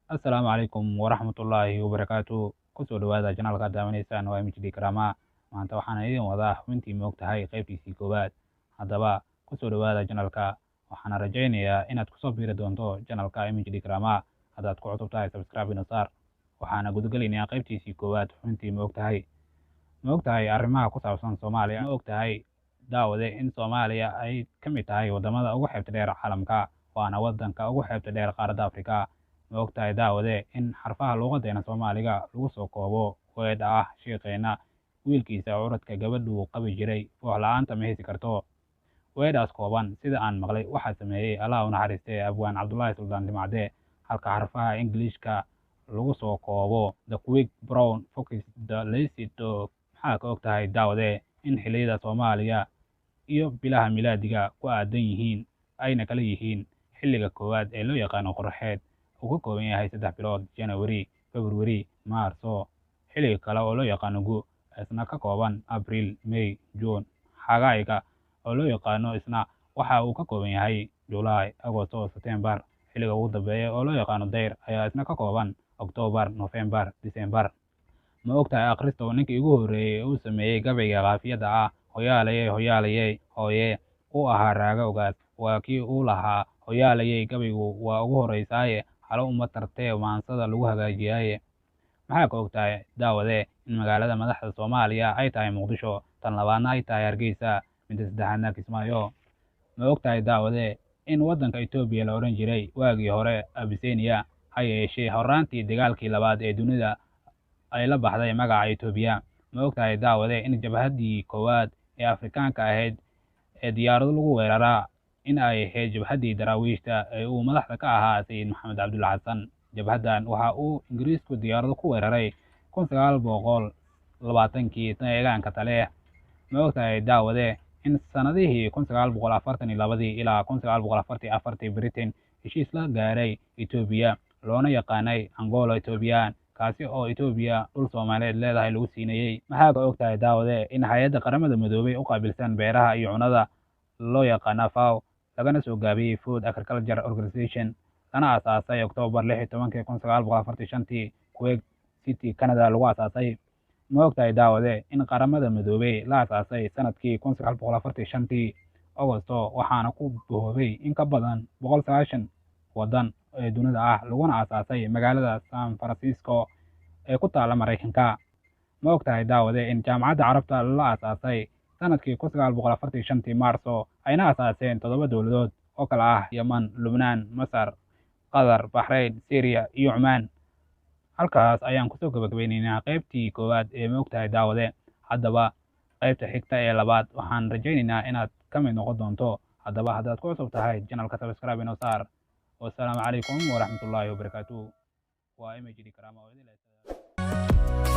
Assalaamu calaykum waraxmatullaahi wabarakaatuh. Kusoo dhawaada janaalka daawaneysaan waa MHD Karama. Maanta waxaan idin wadaa xubintii moogtahay qaybtiisii koowaad. Haddaba kusoo dhawaada janaalka. Waxaan rajaynayaa inaad kusoo biiri doonto janaalka MHD Karama. Haddaad ku cusub tahay subscribe ina saar. Waxaana gudagelaynaa qaybtiisii koowaad xubintii moogtahay. Moogtahay arrimaha ku saabsan Soomaaliya. Moogtahay daawade in Soomaaliya ay ka mid tahay wadamada ugu xeebta dheer caalamka, waana wadanka ugu xeebta dheer qaaradda Afrika. Moogtahay daawade in xarfaha luuqadeena Soomaaliga lagu soo koobo weedha ah sheekheena wiilkiisa curadka gabadhu qabi jiray wax la'aanta ma hesi karto. Weedhaas kooban sida aan maqlay waxaa sameeyey Allah u naxariistay Abwaan Cabdullaahi Suldaan Timcade, halka xarfaha Ingiliishka lagu soo koobo the quick brown fox the lazy dog. Maxaa ka ogtahay daawade in xilliyada Soomaaliya iyo bilaha milaadiga ku aadan yihiin ayna kala yihiin xilliga koowaad ee loo yaqaano qorraxeed uu ka kooban yahay 3 bilood January, February, Maarso. Xilliga kale oo loo yaqaano gu isna ka kooban April, May, June. Xagaaga oo loo yaqaano isna waxa uu ka kooban yahay July, Agosto, September. Xilliga ugu dambeeya oo loo yaqaano dayr ayaa isna ka kooban October, November, December. Ma ogtahay akhristo ninkii ugu horreeyay uu sameeyey gabayga qaafiyada ah hoyaalayey hoyaalayey hooye uu ahaa raaga ogaad, waa kii uu lahaa hoyaalayey gabaygu waa ugu horreysaaye halo uma tartee maansada lagu hagaajiyaaye. Maxaa ka ogtahay daawade in magaalada madaxda Soomaaliya ay tahay Muqdisho, tan labaadna ay tahay Hargeysa, midda saddexaadna Kismaayo. Ma ogtahay daawade in waddanka Itoobiya la odhan jiray waagii hore Abyssinia, ha yeeshee horraantii dagaalkii labaad ee dunida ay la baxday magaca Itoobiya. Ma ogtahay daawade in jabhaddii koowaad ee Afrikaanka ahayd ee diyaarado lagu weeraraa in ay ahayd jabhaddii daraawiishta ee uu madaxda ka ahaa Sayid Maxamed Cabdulla Xasan. Jabhaddan waxa uu Ingiriisku diyaarado ku weeraray 1920kii deegaanka Taleex. Ma ogtahay daawade in sanadihii 1942 ilaa 1944 Britain heshiis la gaaray Itoobiya loona yaqaanay Angola Ethiopian, kaasi oo Itoobiya dhul Soomaaliyeed leedahay lagu siinayey. Maxaa ka ogtahay daawade in hay'adda qaramada midoobay u qaabilsan beeraha iyo cunnada loo yaqaano FAO lagana soo gaabiyey Food Agriculture Organization lana aasaasay Oktoobar 16, 1945 Quebec City, Canada lagu aasaasay. Ma ogtahay daawade in qaramada midoobay la aasaasay sanadkii 1945 Agosto, waxaana ku boobay in ka badan 190 waddan ee dunida ah, laguna aasaasay magaalada San Francisco ee ku taalla Maraykanka. Ma ogtahay daawade in jaamacadda carabta la aasaasay sanadkii 1945 Maarso, ayna aasaaseen 7 dowladood oo kala ah Yemen, Lubnaan, Masar, Qatar, Bahrain, Syria iyo Cumaan. Halkaas ayaan kusoo gabagabeynaynaa qaybtii koowaad ee ma ogtahay daawade. Haddaba qaybta xigta ee labaad waxaan rajaynaynaa inaad ka mid noqon doonto. Haddaba haddaad ku cusub tahay janaalka subscribe ina saar. Wassalaamu calaykum waraxmatullaahi wabarakaatuh. waa MHD Karama oo idin leh.